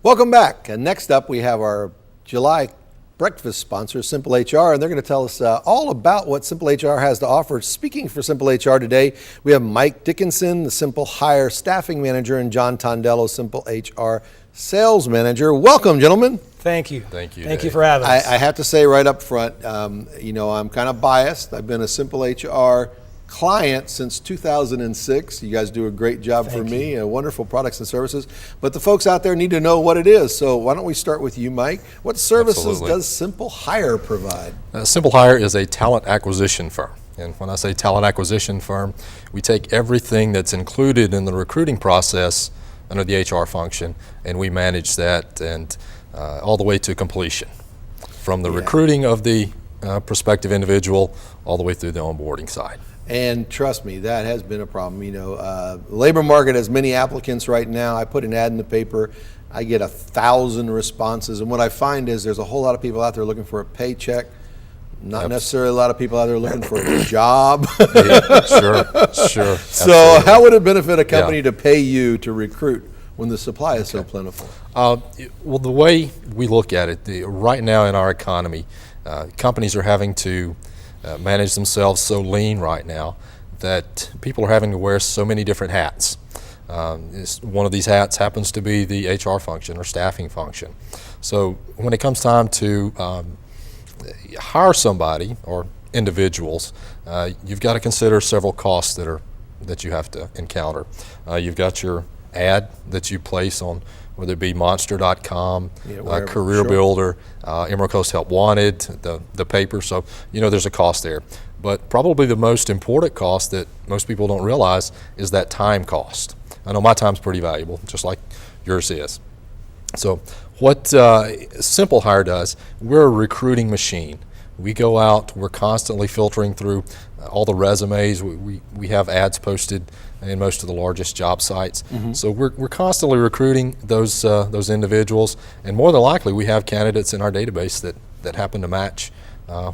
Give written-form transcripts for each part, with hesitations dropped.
Welcome back. And next up, we have our July breakfast sponsor, Simple HR, and they're going to tell us all about what Simple HR has to offer. Speaking for Simple HR today, we have Mike Dickinson, the Simple Hire Staffing Manager, and John Tondello, Simple HR Sales Manager. Welcome, gentlemen. Thank you. Thank you. Thank you for having us. I have to say right up front, I'm kind of biased. I've been a Simple HR client since 2006. You guys do a great job for me, wonderful products and services. But the folks out there need to know what it is. So why don't we start with you, Mike? What services does Simple Hire provide? Simple Hire is a talent acquisition firm. And when I say talent acquisition firm, we take everything that's included in the recruiting process under the HR function, and we manage that and all the way to completion, from the recruiting of the prospective individual all the way through the onboarding side. And trust me, that has been a problem. The labor market has many applicants right now. I put an ad in the paper, I get 1,000 responses, and what I find is there's a whole lot of people out there looking for a paycheck, not necessarily a lot of people out there looking for a job. Sure. So Absolutely. how would it benefit a company to pay you to recruit when the supply is so plentiful? Well, the way we look at it, right now in our economy, companies are having to manage themselves so lean right now that people are having to wear so many different hats. One of these hats happens to be the HR function or staffing function. So when it comes time to hire somebody or individuals, you've got to consider several costs that you have to encounter. You've got your ad that you place on, whether it be Monster.com, Career Builder, Emerald Coast Help Wanted, the paper. So there's a cost there. But probably the most important cost that most people don't realize is that time cost. I know my time's pretty valuable, just like yours is. So what Simple Hire does, we're a recruiting machine. We go out, we're constantly filtering through all the resumes. We have ads posted in most of the largest job sites. So we're constantly recruiting those individuals, and more than likely we have candidates in our database that happen to match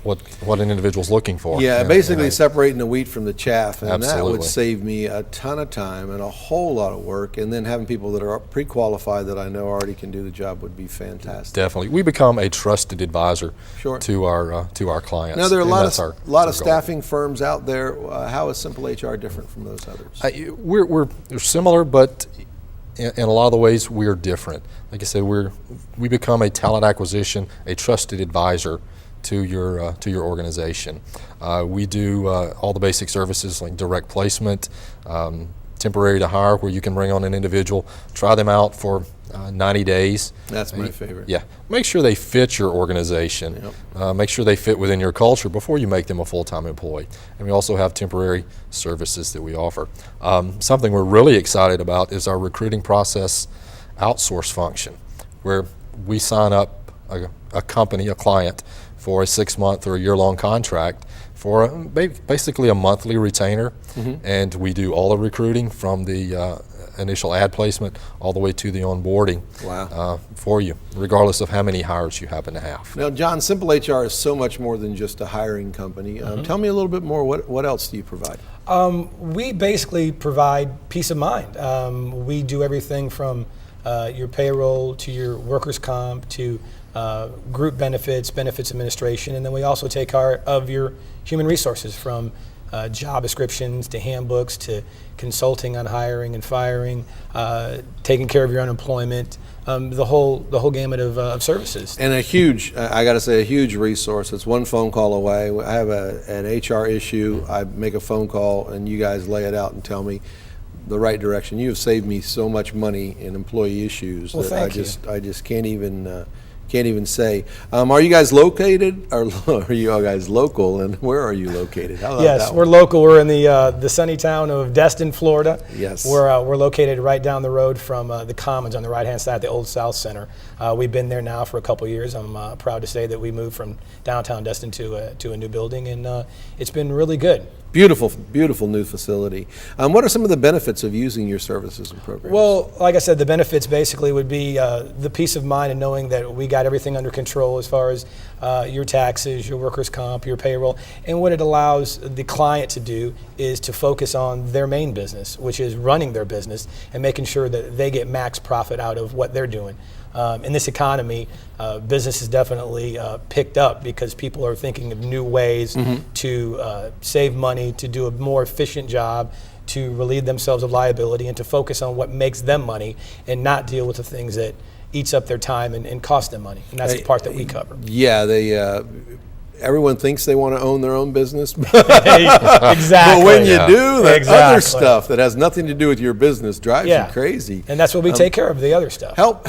what an individual's looking for. Basically separating the wheat from the chaff, and Absolutely. that would save me a ton of time and a whole lot of work, and then having people that are pre-qualified that I know already can do the job would be fantastic. Definitely. We become a trusted advisor Sure. to our clients. Now there are a lot goal. of staffing firms out there. How is Simple HR different from those others? We're similar, but in a lot of the ways we're different. Like I said, we become a talent acquisition, a trusted advisor to your organization. We do all the basic services like direct placement, temporary to hire, where you can bring on an individual, try them out for 90 days. That's my favorite. Yeah, make sure they fit your organization. Make sure they fit within your culture before you make them a full-time employee. And we also have temporary services that we offer. Something we're really excited about is our recruiting process outsource function, where we sign up a company, a client, for a 6-month or a year-long contract for basically a monthly retainer, and we do all the recruiting from the initial ad placement all the way to the onboarding for you, regardless of how many hires you happen to have. Now, John, Simple HR is so much more than just a hiring company. Tell me a little bit more. What else do you provide? We basically provide peace of mind. We do everything from your payroll to your workers' comp to group benefits, benefits administration, and then we also take care of your human resources, from job descriptions to handbooks to consulting on hiring and firing, taking care of your unemployment, the whole gamut of services. And I got to say, a huge resource. It's one phone call away. I have an HR issue. I make a phone call, and you guys lay it out and tell me the right direction. You have saved me so much money in employee issues that I just can't even say. Are you guys located, or are you guys local, and where are you located? Yes, we're local. We're in the sunny town of Destin, Florida. Yes. We're located right down the road from the Commons on the right-hand side of the Old South Center. We've been there now for a couple years. I'm proud to say that we moved from downtown Destin to a new building, and it's been really good. Beautiful, beautiful new facility. What are some of the benefits of using your services and programs? Well, like I said, the benefits basically would be the peace of mind and knowing that we got everything under control as far as your taxes, your workers' comp, your payroll. And what it allows the client to do is to focus on their main business, which is running their business and making sure that they get max profit out of what they're doing. in this economy, business has definitely picked up because people are thinking of new ways to save money, to do a more efficient job, to relieve themselves of liability, and to focus on what makes them money and not deal with the things that eats up their time and cost them money. And that's the part that we cover. Yeah, everyone thinks they want to own their own business. Exactly. But when you do, the other Exactly. stuff that has nothing to do with your business drives you crazy. And that's what we take care of, the other stuff. Help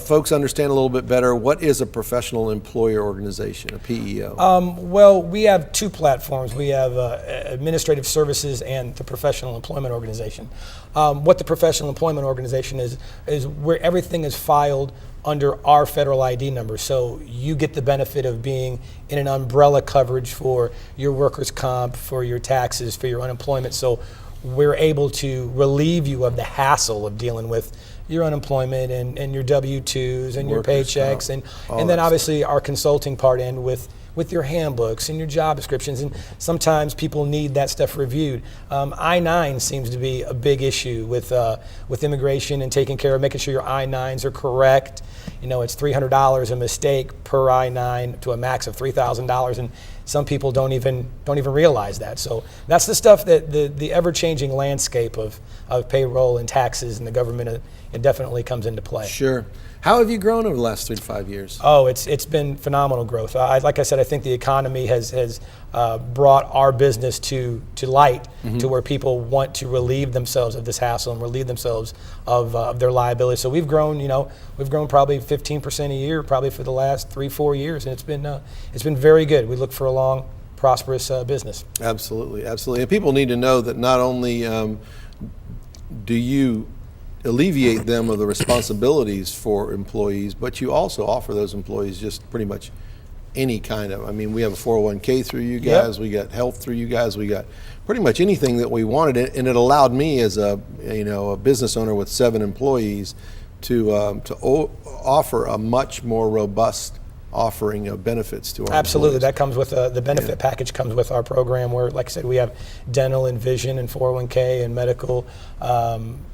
folks understand a little bit better, what is a professional employer organization, a PEO? Well, we have two platforms. We have administrative services and the professional employment organization. What the professional employment organization is where everything is filed under our federal ID number. So you get the benefit of being in an umbrella coverage for your workers' comp, for your taxes, for your unemployment. So we're able to relieve you of the hassle of dealing with your unemployment and your W-2s and your Workers' paychecks, comp, and then obviously our consulting part end with your handbooks and your job descriptions, and sometimes people need that stuff reviewed. I-9 seems to be a big issue with immigration and taking care of making sure your I-9s are correct. You know, it's $300 a mistake per I-9 to a max of $3,000, and some people don't even realize that. So that's the stuff that the ever-changing landscape of payroll and taxes and the government, it definitely comes into play. Sure. How have you grown over the last 3 to 5 years? Oh, it's been phenomenal growth. Like I said, I think the economy has brought our business to light, to where people want to relieve themselves of this hassle and relieve themselves of their liability. So we've grown, probably 15% a year, probably for the last 3-4 years, and it's been very good. We look for a long, prosperous business. Absolutely, absolutely. And people need to know that not only do you alleviate them of the responsibilities for employees, but you also offer those employees just pretty much any kind of, we have a 401k through you guys, Yep. we got health through you guys, we got pretty much anything that we wanted, and it allowed me as a business owner with 7 employees to offer a much more robust offering of benefits to our Absolutely, employees. that comes with the benefit package comes with our program, where, like I said, we have dental and vision and 401k and medical.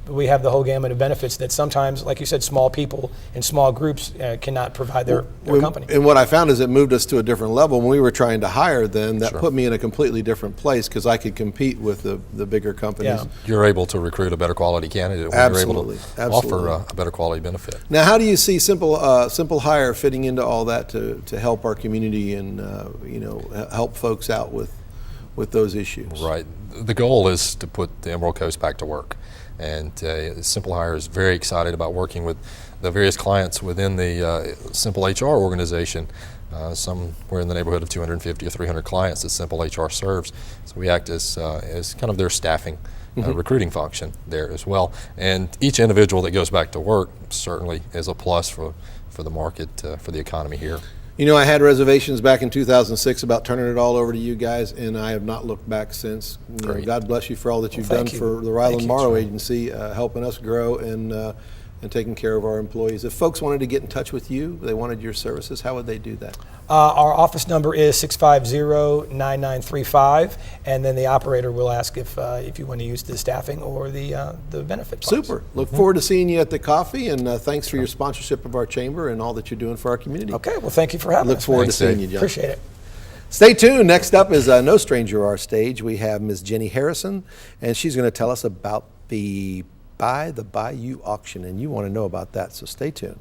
We have the whole gamut of benefits that sometimes, like you said, small people in small groups cannot provide their company. And what I found is it moved us to a different level. When we were trying to hire them, that put me in a completely different place because I could compete with the bigger companies. Yeah. You're able to recruit a better quality candidate when Absolutely, you're able to absolutely. offer a better quality benefit. Now, how do you see Simple Hire fitting into all that to help our community and help folks out with those issues? Right. The goal is to put the Emerald Coast back to work. And Simple Hire is very excited about working with the various clients within the Simple HR organization. Somewhere in the neighborhood of 250 or 300 clients that Simple HR serves. So we act as kind of their staffing recruiting function there as well. And each individual that goes back to work certainly is a plus for the market, for the economy here. I had reservations back in 2006 about turning it all over to you guys, and I have not looked back since. Great. God bless you for all that you've done thank you. for the Thank Ryland you. Morrow Agency, helping us grow and taking care of our employees. If folks wanted to get in touch with you, they wanted your services, how would they do that? Our office number is 650-9935, and then the operator will ask if you want to use the staffing or the benefit plans. Super. Look forward to seeing you at the coffee, and thanks for your sponsorship of our chamber and all that you're doing for our community. Okay, well, thank you for having Look us. forward to Thanks, seeing Dave. you, John. Appreciate it. Stay tuned. Next up is no stranger to our stage. We have Ms. Jenny Harrison, and she's going to tell us about the By the Bayou auction, and you want to know about that, so stay tuned.